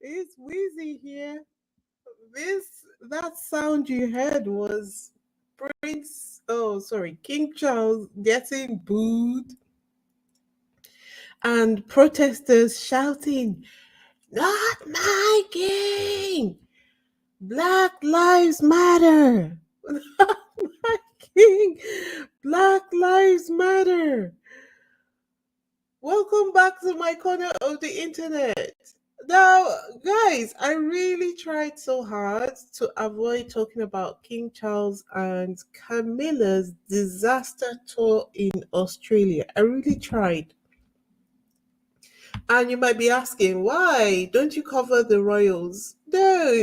It's Wheezy here. That sound you heard was King Charles getting booed and protesters shouting, "Not my king! Black Lives Matter! Not my king! Black Lives Matter!" Welcome back to my corner of the internet. Now, guys, I really tried so hard to avoid talking about King Charles and Camilla's disaster tour in Australia. I really tried. And you might be asking, why don't you cover the royals? No,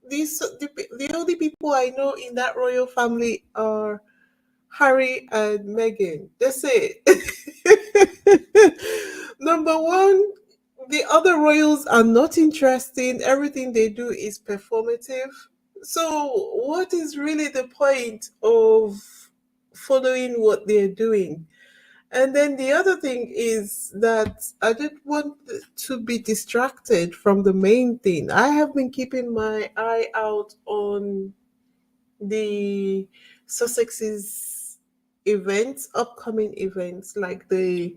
the only people I know in that royal family are Harry and Meghan. That's it. Number one, the other royals are not interesting. Everything they do is performative. So, what is really the point of following what they're doing? And then the other thing is that I didn't want to be distracted from the main thing. I have been keeping my eye out on the Sussex's events, upcoming events, like the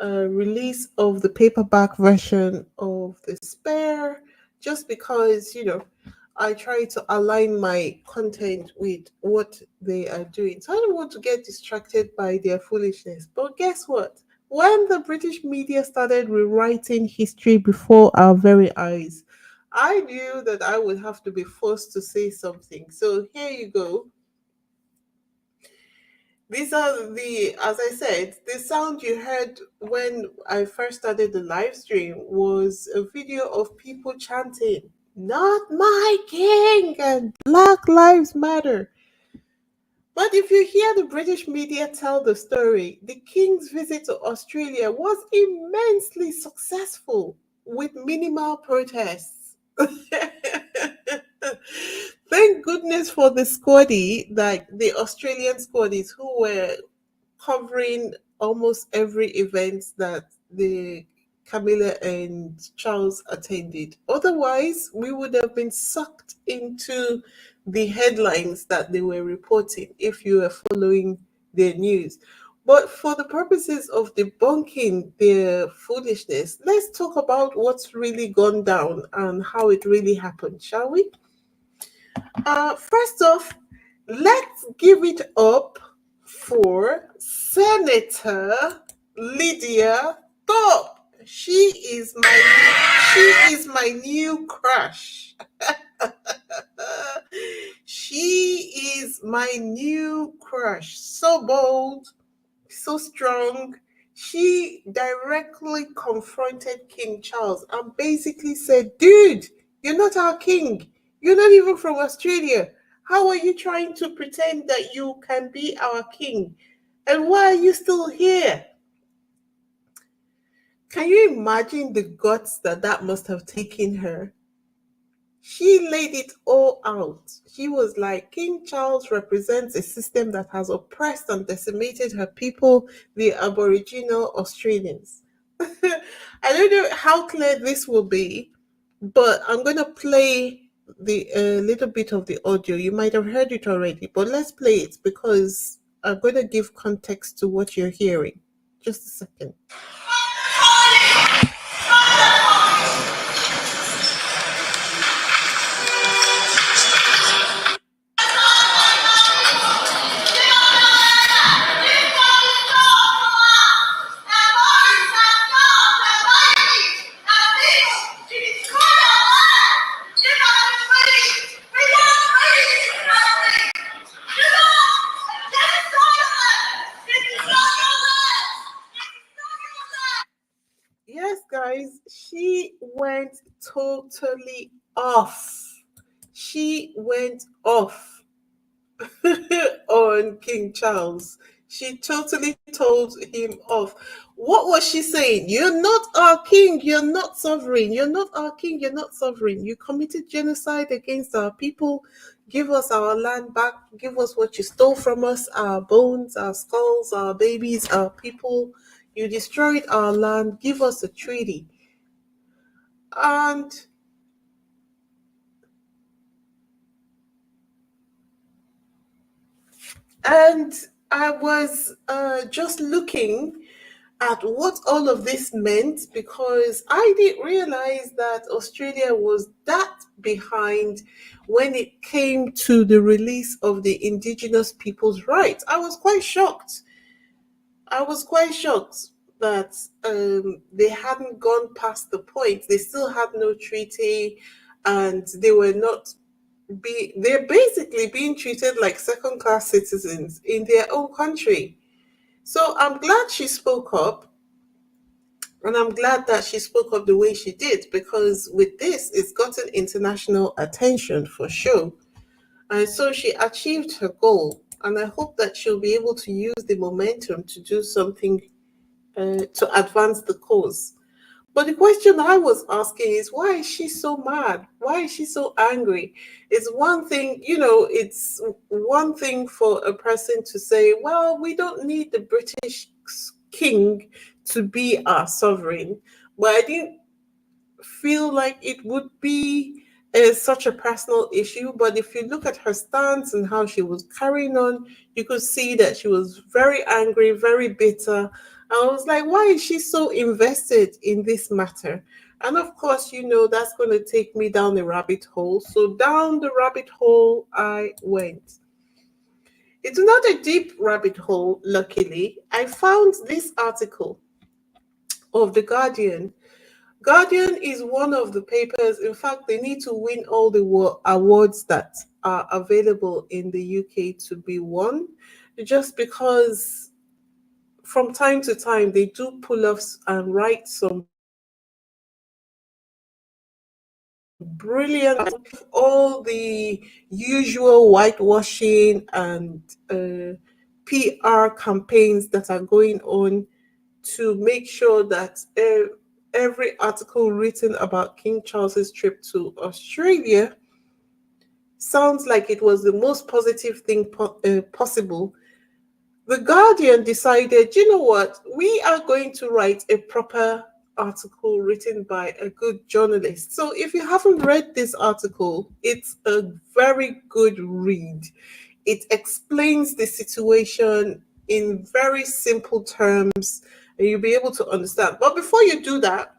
release of the paperback version of The Spare, just because, I try to align my content with what they are doing. So I don't want to get distracted by their foolishness. But guess what? When the British media started rewriting history before our very eyes, I knew that I would have to be forced to say something. So here you go. These are as I said, the sound you heard when I first started the live stream was a video of people chanting, "Not my king" and "Black Lives Matter." But if you hear the British media tell the story, the king's visit to Australia was immensely successful with minimal protests. Thank goodness for the squaddy, like the Australian squaddies who were covering almost every event that the Camilla and Charles attended. Otherwise, we would have been sucked into the headlines that they were reporting if you were following their news. But for the purposes of debunking their foolishness, let's talk about what's really gone down and how it really happened, shall we? First off, let's give it up for Senator Lidia Thorpe. She is my new crush. She is my new crush. So bold, so strong. She directly confronted King Charles and basically said, "Dude, you're not our king. You're not even from Australia. How are you trying to pretend that you can be our king? And why are you still here?" Can you imagine the guts that must have taken her? She laid it all out. She was like, King Charles represents a system that has oppressed and decimated her people, the Aboriginal Australians. I don't know how clear this will be, but I'm going to play the little bit of the audio. You might have heard it already, but let's play it because I'm going to give context to what you're hearing. Just a second. Yes, guys, she went totally off. She went off on King Charles. She totally told him off. What was she saying? You're not our king. You're not sovereign. You're not our king. You're not sovereign. You committed genocide against our people. Give us our land back. Give us what you stole from us, our bones, our skulls, our babies, our people. You destroyed our land. Give us a treaty. And and I was just looking at what all of this meant because I didn't realize that Australia was that behind when it came to the release of the Indigenous people's rights. I was quite shocked. I was quite shocked that they hadn't gone past the point. They still had no treaty, and they were not they're basically being treated like second class citizens in their own country. So I'm glad she spoke up, and I'm glad that she spoke up the way she did because with this, it's gotten international attention for sure. And so she achieved her goal. And I hope that she'll be able to use the momentum to do something to advance the cause. But the question I was asking is why is she so mad? Why is she so angry? It's one thing, it's one thing for a person to say, well, we don't need the British king to be our sovereign. But I didn't feel like it would be such a personal issue. But if you look at her stance and how she was carrying on, you could see that she was very angry, very bitter. I was like, why is she so invested in this matter? And of course, that's going to take me down the rabbit hole. So down the rabbit hole I went. It's not a deep rabbit hole, luckily. I found this article of The Guardian. Guardian is one of the papers. In fact, they need to win all the awards that are available in the UK to be won, just because from time to time they do pull offs and write some brilliant, all the usual whitewashing and PR campaigns that are going on to make sure that every article written about King Charles's trip to Australia sounds like it was the most positive thing possible. The Guardian decided, you know what, we are going to write a proper article written by a good journalist. So if you haven't read this article, it's a very good read. It explains the situation in very simple terms and you'll be able to understand. But before you do that,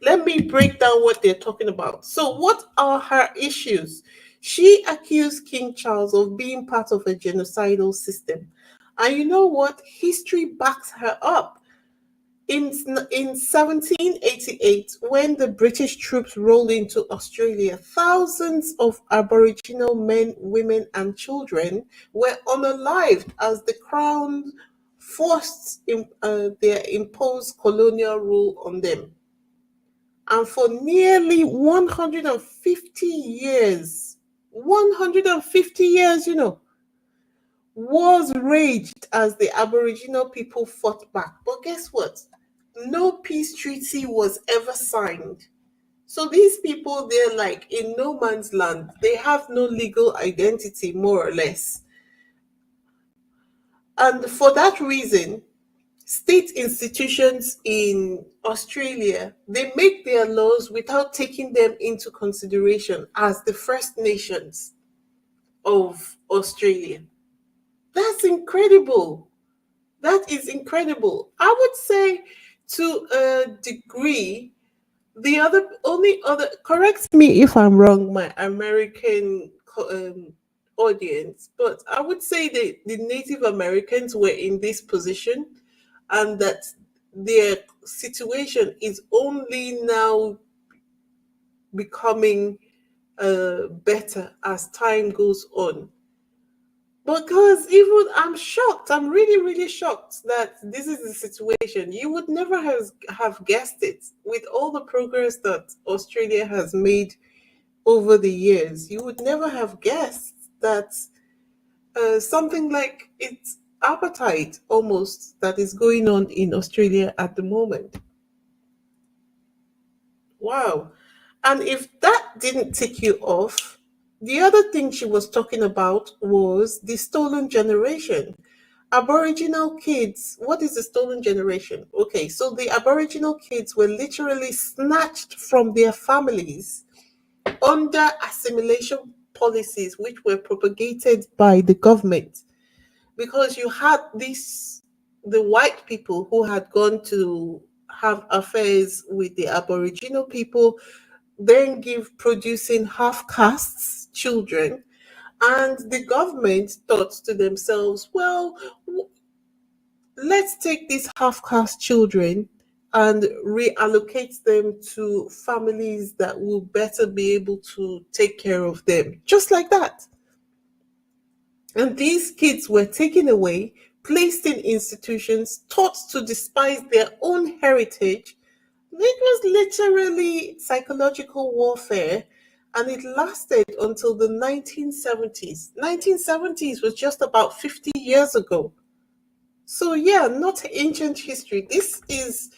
let me break down what they're talking about. So, what are her issues? She accused King Charles of being part of a genocidal system. And you know what? History backs her up. In 1788, when the British troops rolled into Australia, thousands of Aboriginal men, women, and children were unalived as the Crown forced their imposed colonial rule on them. And for nearly 150 years, 150 years, wars raged as the Aboriginal people fought back. But guess what? No peace treaty was ever signed. So these people, they're like in no man's land. They have no legal identity, more or less. And for that reason, state institutions in Australia, they make their laws without taking them into consideration as the First Nations of Australia. That's incredible. That is incredible. I would say to a degree, the other only other correct me if I'm wrong, my American audience, but I would say that the Native Americans were in this position and that their situation is only now becoming better as time goes on. Because even I'm shocked, I'm really, really shocked that this is the situation. You would never have guessed it with all the progress that Australia has made over the years. You would never have guessed that something like it's apartheid almost that is going on in Australia at the moment. Wow. And if that didn't tick you off, the other thing she was talking about was the stolen generation. Aboriginal kids, what is the stolen generation? Okay, so the Aboriginal kids were literally snatched from their families under assimilation policies which were propagated by the government, because you had the white people who had gone to have affairs with the Aboriginal people, then give producing half castes children, and the government thought to themselves, well, let's take these half caste children and reallocate them to families that will better be able to take care of them. Just like that. And these kids were taken away, placed in institutions, taught to despise their own heritage. It was literally psychological warfare, and it lasted until the 1970s. 1970s was just about 50 years ago. So, yeah, not ancient history. This is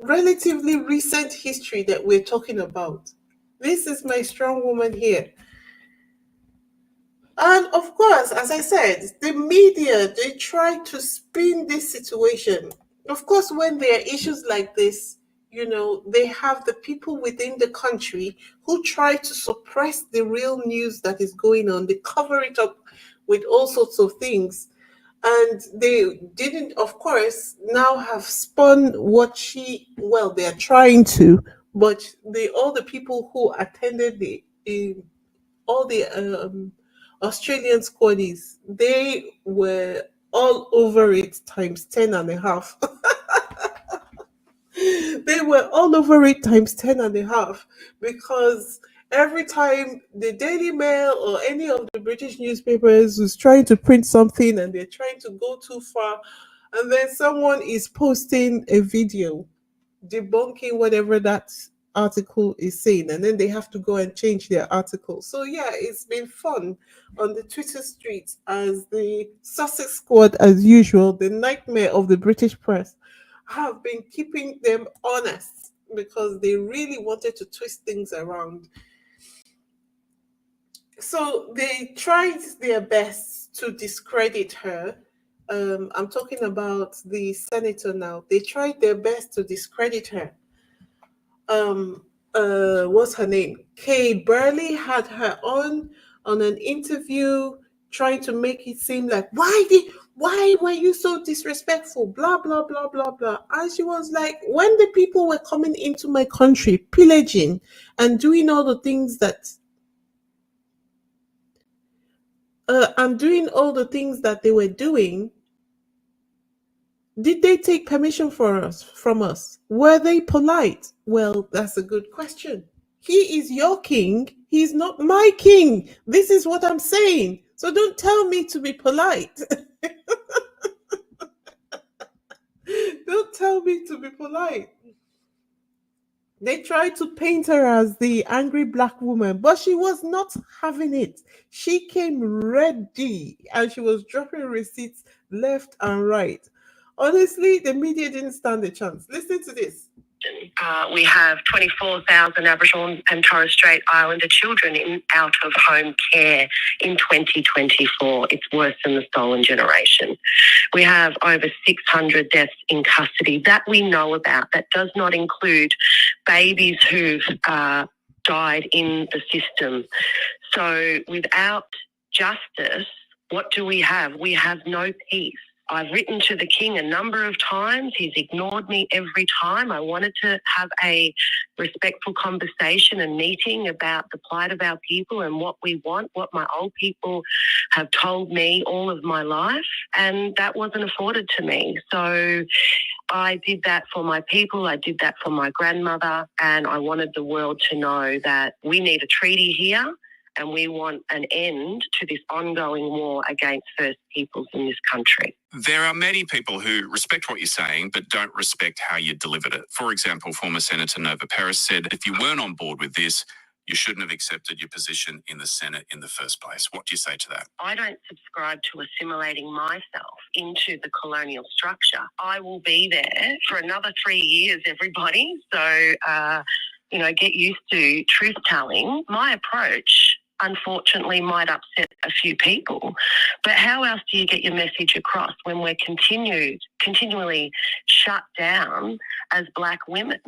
relatively recent history that we're talking about. This is my strong woman here. And of course, as I said, the media, they try to spin this situation. Of course, when there are issues like this, they have the people within the country who try to suppress the real news that is going on. They cover it up with all sorts of things. And they didn't, of course, now have spun they're trying to, but all the people who attended all the Australian squaddies, they were all over it times 10 and a half. They were all over it times 10 and a half, because every time the Daily Mail or any of the British newspapers was trying to print something and they're trying to go too far, and then someone is posting a video debunking whatever that article is saying, and then they have to go and change their article. So yeah, it's been fun on the Twitter streets as the Sussex squad, as usual, the nightmare of the British press, have been keeping them honest because they really wanted to twist things around. So they tried their best to discredit her. I'm talking about the senator now. They tried their best to discredit her. What's her name? Kay Burley had her on an interview, trying to make it seem like, why were you so disrespectful, blah blah blah blah blah. And she was like, when the people were coming into my country pillaging and doing all the things that they were doing, did they take permission from us? Were they polite? Well, that's a good question. He is your king. He's not my king. This is what I'm saying. So don't tell me to be polite. Don't tell me to be polite. They tried to paint her as the angry black woman, but she was not having it. She came ready and she was dropping receipts left and right. Honestly, the media didn't stand a chance. Listen to this. We have 24,000 Aboriginal and Torres Strait Islander children in out-of-home care in 2024. It's worse than the stolen generation. We have over 600 deaths in custody that we know about. That does not include babies who've died in the system. So without justice, what do we have? We have no peace. I've written to the King a number of times. He's ignored me every time. I wanted to have a respectful conversation and meeting about the plight of our people and what we want, what my old people have told me all of my life, and that wasn't afforded to me. So I did that for my people. I did that for my grandmother, and I wanted the world to know that we need a treaty here. And we want an end to this ongoing war against First Peoples in this country. There are many people who respect what you're saying, but don't respect how you delivered it. For example, former Senator Nova Peris said, if you weren't on board with this, you shouldn't have accepted your position in the Senate in the first place. What do you say to that? I don't subscribe to assimilating myself into the colonial structure. I will be there for another 3 years, everybody. So, get used to truth-telling. My approach unfortunately might upset a few people. But how else do you get your message across when we're continually shut down as Black women?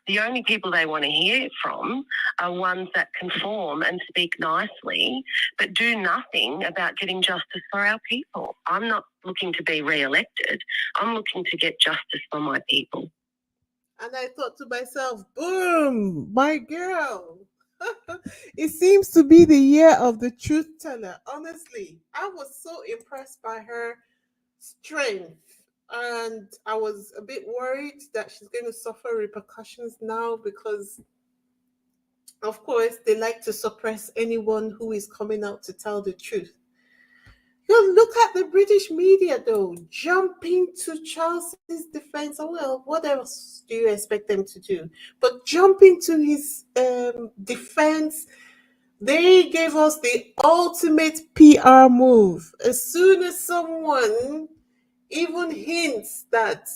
The only people they want to hear from are ones that conform and speak nicely, but do nothing about getting justice for our people. I'm not looking to be re-elected. I'm looking to get justice for my people. And I thought to myself, boom, my girl. It seems to be the year of the truth teller. Honestly, I was so impressed by her strength. And I was a bit worried that she's going to suffer repercussions now because, of course, they like to suppress anyone who is coming out to tell the truth. You look at the British media, though, jumping to Charles's defense. Oh, well, what else do you expect them to do? But jumping to his defense, they gave us the ultimate PR move. As soon as someone even hints that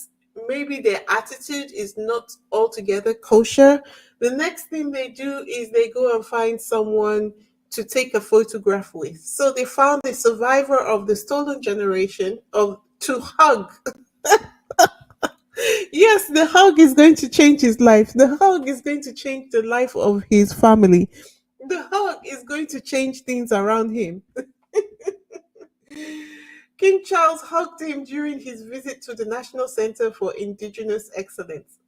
maybe their attitude is not altogether kosher, the next thing they do is they go and find someone to take a photograph with. So they found the survivor of the stolen generation of to hug. Yes, the hug is going to change his life. The hug is going to change the life of his family. The hug is going to change things around him. King Charles hugged him during his visit to the National Center for Indigenous Excellence.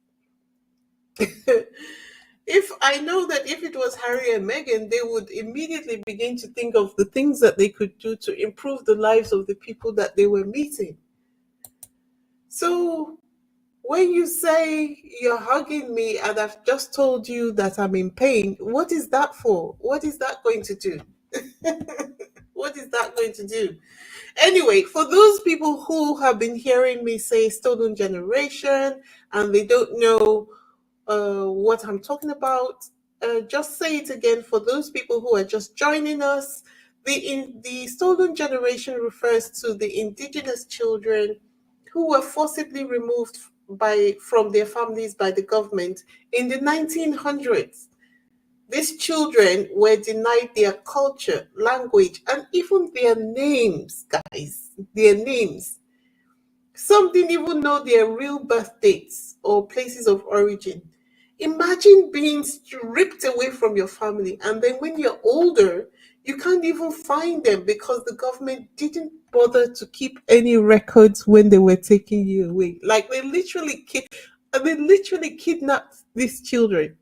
If I know that if it was Harry and Meghan, they would immediately begin to think of the things that they could do to improve the lives of the people that they were meeting. So when you say you're hugging me and I've just told you that I'm in pain, what is that for? What is that going to do? What is that going to do? Anyway, for those people who have been hearing me say stolen generation and they don't know what I'm talking about, just say it again for those people who are just joining us. The stolen generation refers to the indigenous children who were forcibly removed from their families by the government in the 1900s. These children were denied their culture, language, and even their names, guys. Their names. Some didn't even know their real birth dates or places of origin. Imagine being stripped away from your family, and then when you're older, you can't even find them because the government didn't bother to keep any records when they were taking you away. Like they literally kidnapped these children.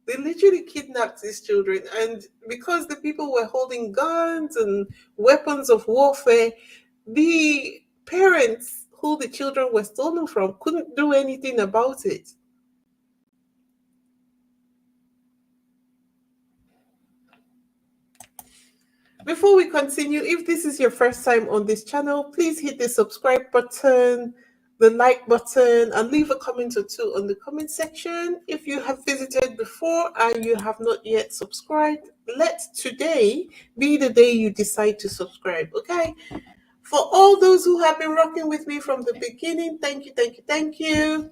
They literally kidnapped these children, and because the people were holding guns and weapons of warfare, the parents who the children were stolen from couldn't do anything about it. Before we continue, if this is your first time on this channel, please hit the subscribe button, the like button, and leave a comment or two on the comment section. If you have visited before and you have not yet subscribed, let today be the day you decide to subscribe, okay? For all those who have been rocking with me from the beginning, thank you, thank you, thank you.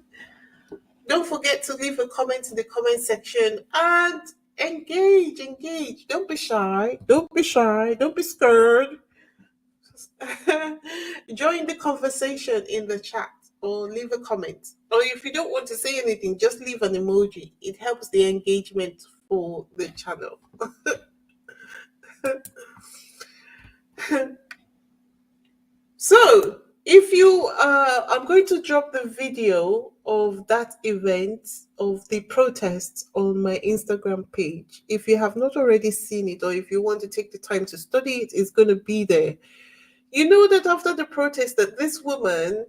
Don't forget to leave a comment in the comment section and engage. Don't be shy. Don't be scared. Join the conversation in the chat or leave a comment. Or if you don't want to say anything, just leave an emoji. It helps the engagement for the channel. So, if you, I'm going to drop the video of that event of the protests on my Instagram page. If you have not already seen it, or if you want to take the time to study it, it's going to be there. You know that after the protest, that this woman,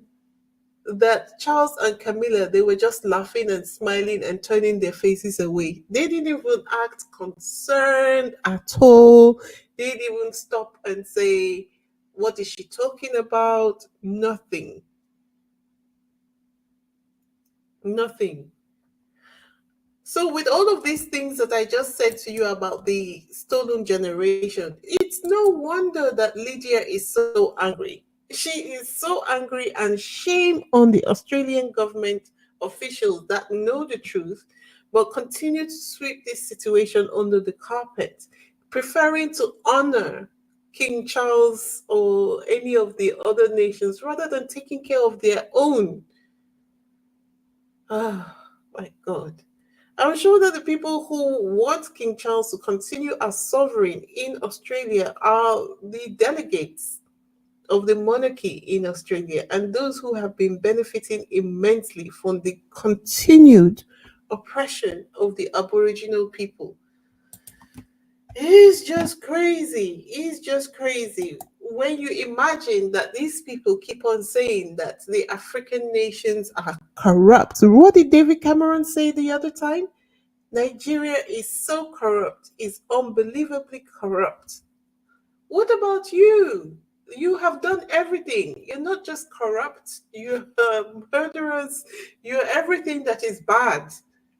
that Charles and Camilla, they were just laughing and smiling and turning their faces away. They didn't even act concerned at all. They didn't even stop and say, what is she talking about? Nothing. Nothing. So, with all of these things that I just said to you about the stolen generation, it's no wonder that Lydia is so angry. She is so angry, and shame on the Australian government officials that know the truth but continue to sweep this situation under the carpet. preferring to honor King Charles or any of the other nations rather than taking care of their own. Ah, my God. I'm sure that the people who want King Charles to continue as sovereign in Australia are the delegates of the monarchy in Australia and those who have been benefiting immensely from the continued oppression of the Aboriginal people. It's just crazy. It's just crazy. When you imagine that these people keep on saying that the African nations are corrupt. What did David Cameron say the other time? Nigeria is so corrupt, is unbelievably corrupt. What about you? You have done everything. You're not just corrupt, you're murderers, you're everything that is bad.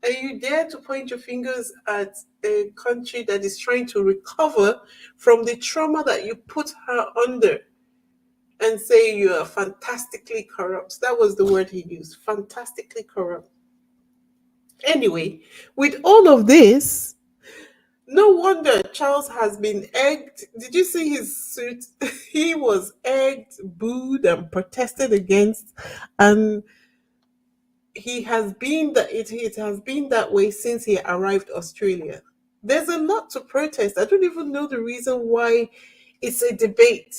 And you dare to point your fingers at a country that is trying to recover from the trauma that you put her under and say you are fantastically corrupt. That was the word he used, fantastically corrupt. Anyway, with all of this, no wonder Charles has been egged. Did you see his suit? He was egged, booed, and protested against, and he has been that it has been that way since he arrived Australia. There's a lot to protest. I don't even know the reason why it's a debate.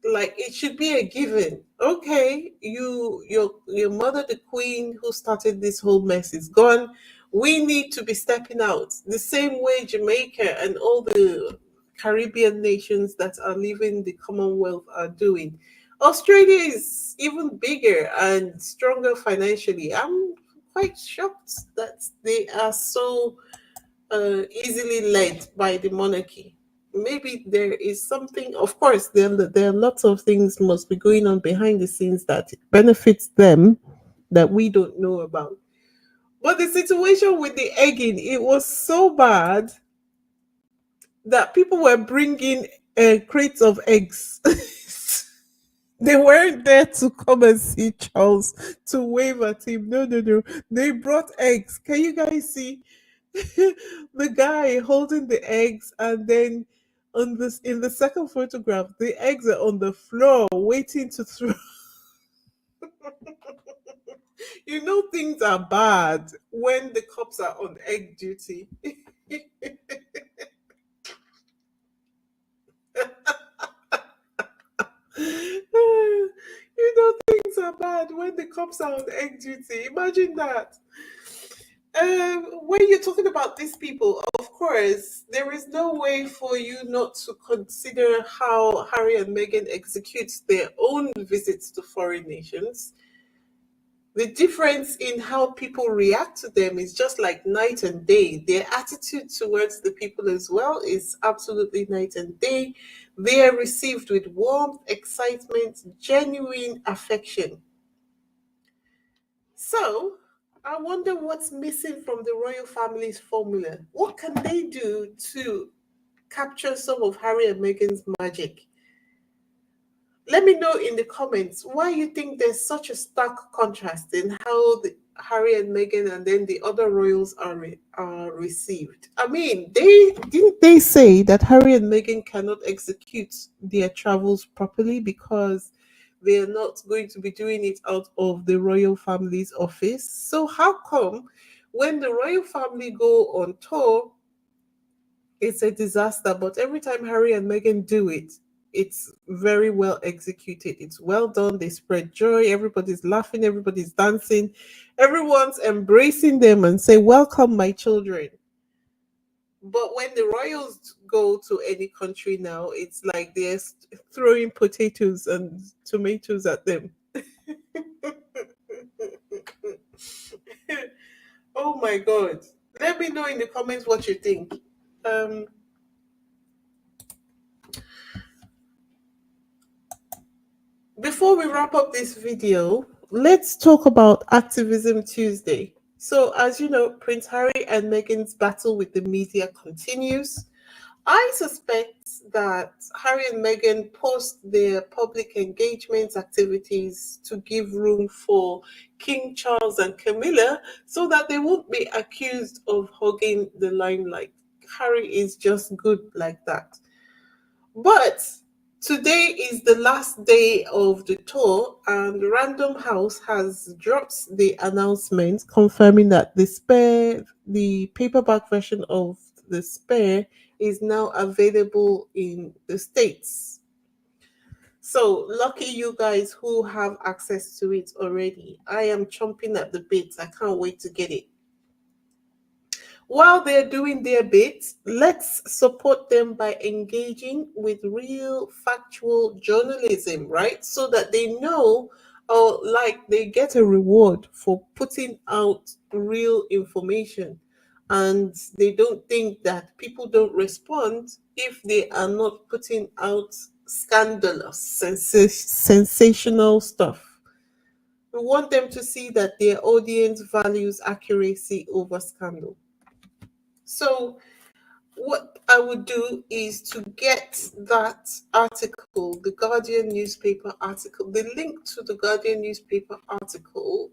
Like it should be a given. Okay, your mother, the queen who started this whole mess, is gone. We need to be stepping out the same way Jamaica and all the Caribbean nations that are leaving the Commonwealth are doing. Australia is even bigger and stronger financially. I'm quite shocked that they are so easily led by the monarchy. Maybe there is something, of course, there are lots of things must be going on behind the scenes that benefits them that we don't know about. But the situation with the egging, it was so bad that people were bringing crates of eggs. They weren't there to come and see Charles to wave at him. No, no, no. They brought eggs. Can you guys see the guy holding the eggs, and then on this in the second photograph, the eggs are on the floor waiting to throw. You know things are bad when the cops are on egg duty. You know things are bad when the cops are on egg duty. Imagine that. When you're talking about these people, of course, there is no way for you not to consider how Harry and Meghan execute their own visits to foreign nations. The difference in how people react to them is just like night and day. Their attitude towards the people as well is absolutely night and day. They are received with warmth, excitement, genuine affection. So, I wonder what's missing from the royal family's formula. What can they do to capture some of Harry and Meghan's magic? Let me know in the comments why you think there's such a stark contrast in how Harry and Meghan and then the other royals are received. I mean, they say that Harry and Meghan cannot execute their travels properly because they are not going to be doing it out of the royal family's office. So how come when the royal family go on tour, it's a disaster, but every time Harry and Meghan do it, it's very well executed. It's well done. They spread joy. Everybody's laughing. Everybody's dancing. Everyone's embracing them and say, "Welcome, my children." But when the royals go to any country now, it's like they're throwing potatoes and tomatoes at them. Oh my God. Let me know in the comments what you think. Before we wrap up this video, let's talk about Activism Tuesday. So, as you know, Prince Harry and Meghan's battle with the media continues. I suspect that Harry and Meghan post their public engagement activities to give room for King Charles and Camilla so that they won't be accused of hogging the limelight. Harry is just good like that. But today is the last day of the tour, and Random House has dropped the announcement confirming that the paperback version of the Spare, is now available in the States. So lucky you guys who have access to it already. I am chomping at the bit. I can't wait to get it. While they're doing their bit, let's support them by engaging with real factual journalism, right? So that they know, or like they get a reward for putting out real information. And they don't think that people don't respond if they are not putting out scandalous, sensational stuff. We want them to see that their audience values accuracy over scandal. So, what I would do is to get that article, the Guardian newspaper article, the link to the Guardian newspaper article.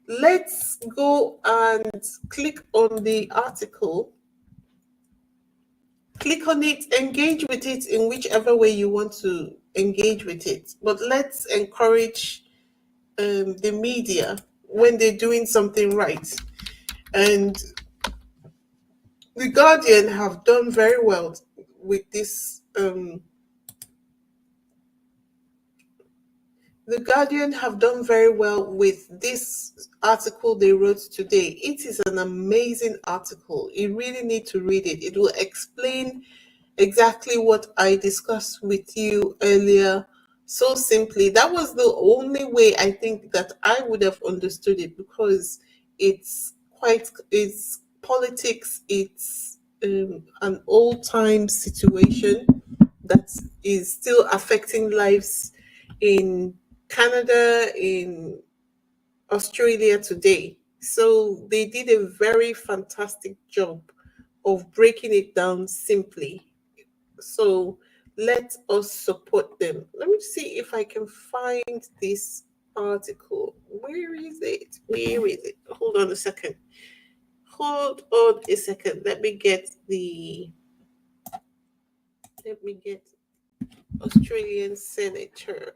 Let's go and click on the article. Click on it, engage with it in whichever way you want to engage with it. But let's encourage the media when they're doing something right. And the Guardian have done very well with this. The Guardian have done very well with this article they wrote today. It is an amazing article. You really need to read it. It will explain exactly what I discussed with you earlier so simply. That was the only way I think that I would have understood it, because it's politics, it's an old time situation that is still affecting lives in Canada, in Australia today. So they did a very fantastic job of breaking it down simply. So let us support them. Let me see if I can find this article. Where is it? Where is it? Hold on a second. Hold on a second. Let me get Australian Senator.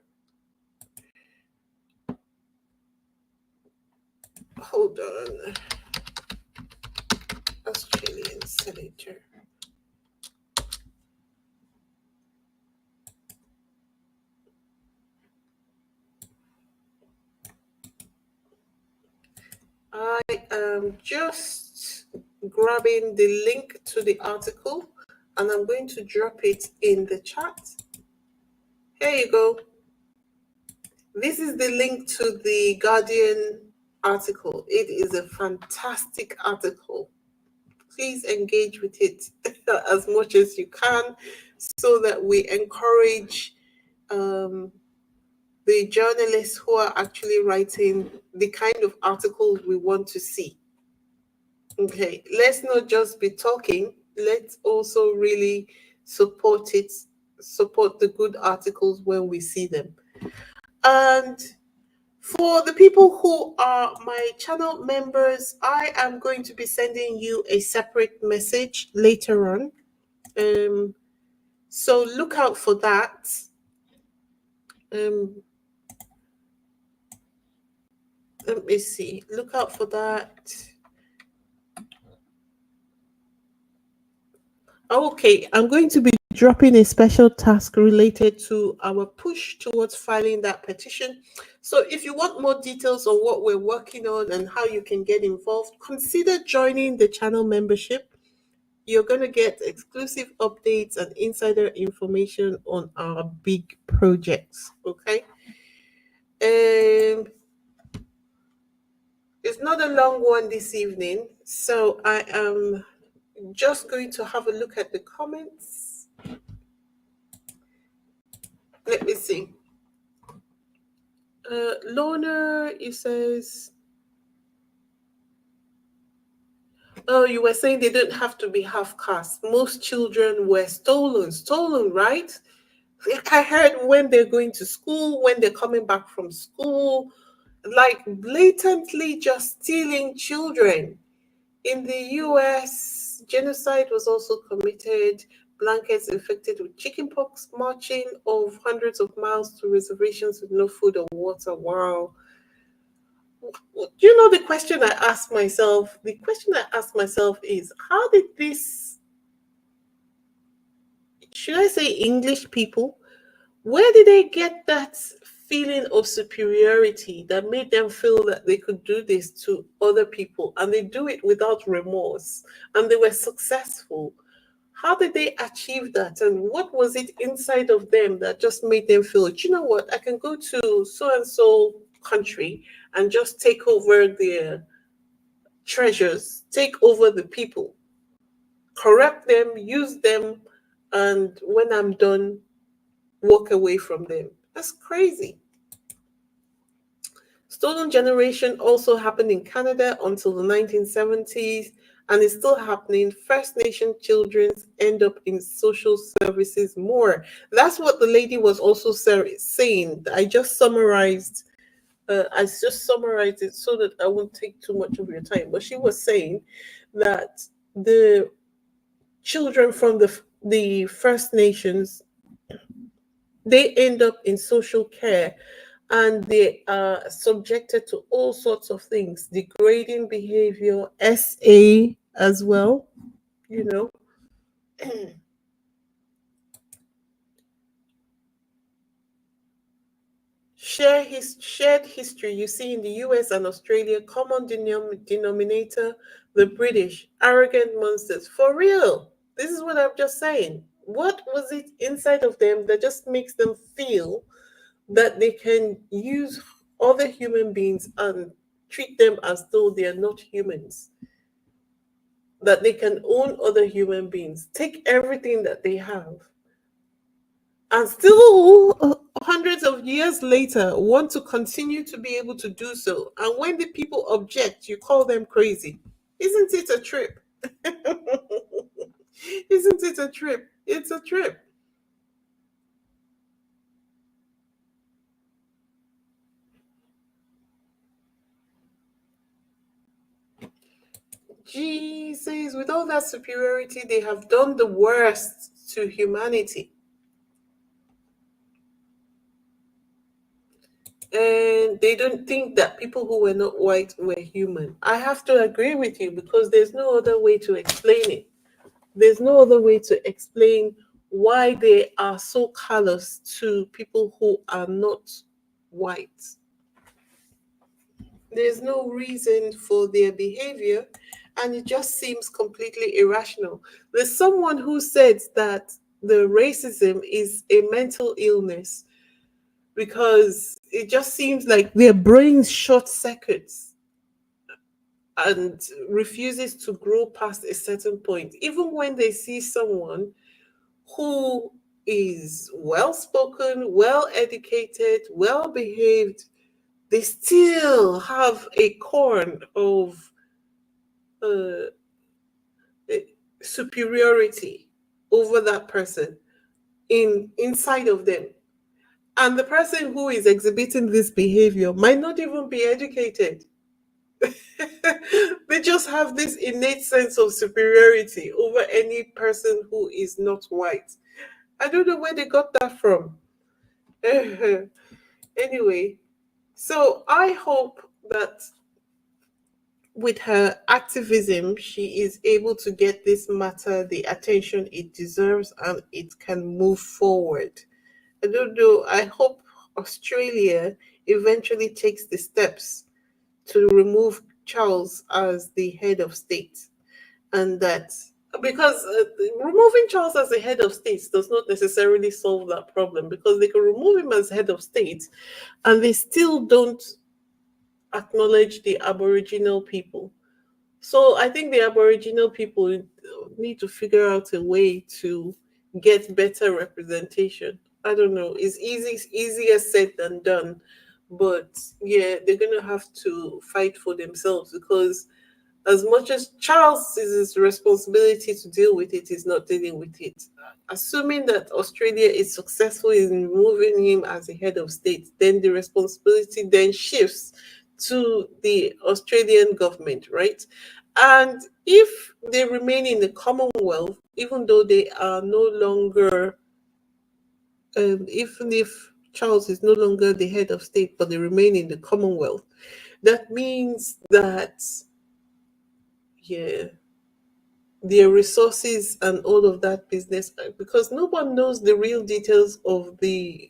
Hold on. Australian Senator. I am just grabbing the link to the article and I'm going to drop it in the chat. Here you go. This is the link to the Guardian article. It is a fantastic article. Please engage with it as much as you can so that we encourage the journalists who are actually writing the kind of articles we want to see. Okay, let's not just be talking. Let's also really support it, support the good articles when we see them. And for the people who are my channel members, I am going to be sending you a separate message later on. So look out for that. Let me see. Look out for that. Okay, I'm going to be dropping a special task related to our push towards filing that petition. So if you want more details on what we're working on and how you can get involved, consider joining the channel membership. You're going to get exclusive updates and insider information on our big projects, okay? It's not a long one this evening, so I am just going to have a look at the comments. Let me see. Lorna, it says, oh, you were saying they don't have to be half caste. Most children were stolen, right? Like I heard when they're going to school, when they're coming back from school, like blatantly just stealing children. In the US, genocide was also committed. Blankets infected with chickenpox, marching of hundreds of miles to reservations with no food or water. Wow. You know, the question I ask myself, is how did this, should I say English people, where did they get that feeling of superiority that made them feel that they could do this to other people and they do it without remorse and they were successful? How did they achieve that? And what was it inside of them that just made them feel, "Do you know what, I can go to so and so country and just take over their treasures, take over the people, corrupt them, use them, and when I'm done, walk away from them." That's crazy. Stolen generation also happened in Canada until the 1970s and is still happening. First Nation children end up in social services more. That's what the lady was also saying. I just summarized it so that I won't take too much of your time. But she was saying that the children from the First Nations, they end up in social care and they are subjected to all sorts of things, degrading behavior, SA as well, you know. Shared history you see in the US and Australia, common denominator, the British, arrogant monsters. For real, this is what I'm just saying. What was it inside of them that just makes them feel that they can use other human beings and treat them as though they are not humans, that they can own other human beings, take everything that they have, and still hundreds of years later want to continue to be able to do so. And when the people object, you call them crazy. Isn't it a trip? Isn't it a trip? It's a trip. Jesus, with all that superiority, they have done the worst to humanity. And they don't think that people who were not white were human. I have to agree with you because there's no other way to explain it. There's no other way to explain why they are so callous to people who are not white. There's no reason for their behavior, and it just seems completely irrational. There's someone who said that the racism is a mental illness because it just seems like their brains short circuits and refuses to grow past a certain point. Even when they see someone who is well spoken, well educated, well behaved, they still have a corn of uh, superiority over that person inside of them. And the person who is exhibiting this behavior might not even be educated. They just have this innate sense of superiority over any person who is not white. I don't know where they got that from. Anyway, so I hope that with her activism, she is able to get this matter the attention it deserves and it can move forward. I don't know. I hope Australia eventually takes the steps to remove Charles as the head of state. And that, because removing Charles as the head of state does not necessarily solve that problem, because they can remove him as head of state and they still don't acknowledge the Aboriginal people. So I think the Aboriginal people need to figure out a way to get better representation. I don't know. Easier said than done. But yeah, they're gonna have to fight for themselves because as much as Charles is his responsibility to deal with it, is not dealing with it. Assuming that Australia is successful in removing him as the head of state, then the responsibility then shifts to the Australian government, right? And if they remain in the Commonwealth, even though they are no longer, even if Charles is no longer the head of state, but they remain in the Commonwealth, that means that, yeah, their resources and all of that business, because no one knows the real details of the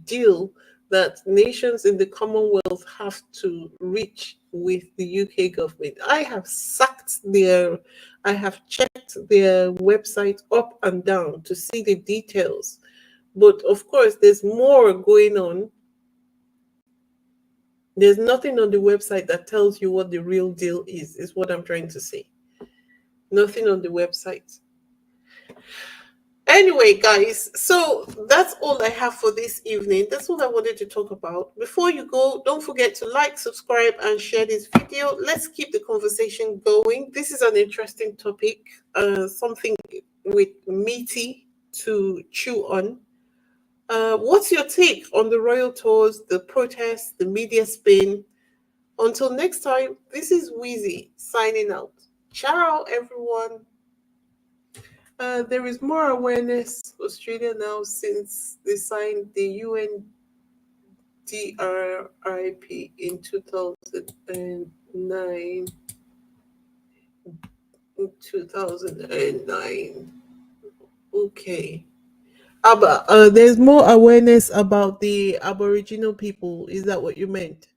deal that nations in the Commonwealth have to reach with the UK government. I have checked their website up and down to see the details. But of course, there's more going on. There's nothing on the website that tells you what the real deal is what I'm trying to say. Nothing on the website. Anyway, guys, so that's all I have for this evening. That's all I wanted to talk about. Before you go, don't forget to like, subscribe, and share this video. Let's keep the conversation going. This is an interesting topic, something with meaty to chew on. What's your take on the royal tours, the protests, the media spin? Until next time, this is Wheezy signing out. Ciao, everyone. There is more awareness Australia now since they signed the UNDRIP in 2009. In 2009. Okay. There's more awareness about the Aboriginal people. Is that what you meant?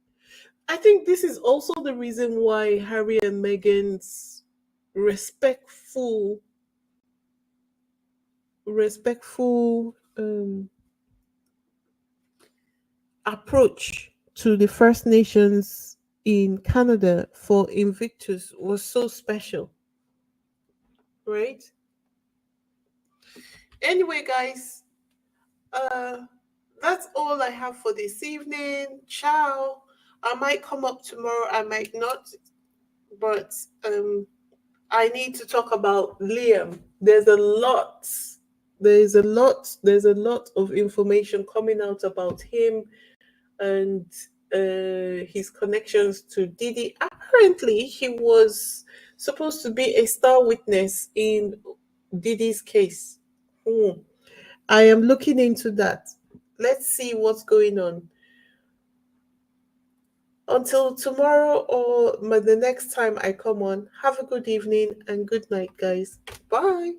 I think this is also the reason why Harry and Meghan's respectful approach to the First Nations in Canada for Invictus was so special, right? Anyway, guys, that's all I have for this evening. Ciao. I might come up tomorrow, I might not, but I need to talk about Liam. There's a lot of information coming out about him and his connections to Didi. Apparently, he was supposed to be a star witness in Didi's case. I am looking into that. Let's see what's going on. Until tomorrow or the next time I come on, have a good evening and good night, guys. Bye.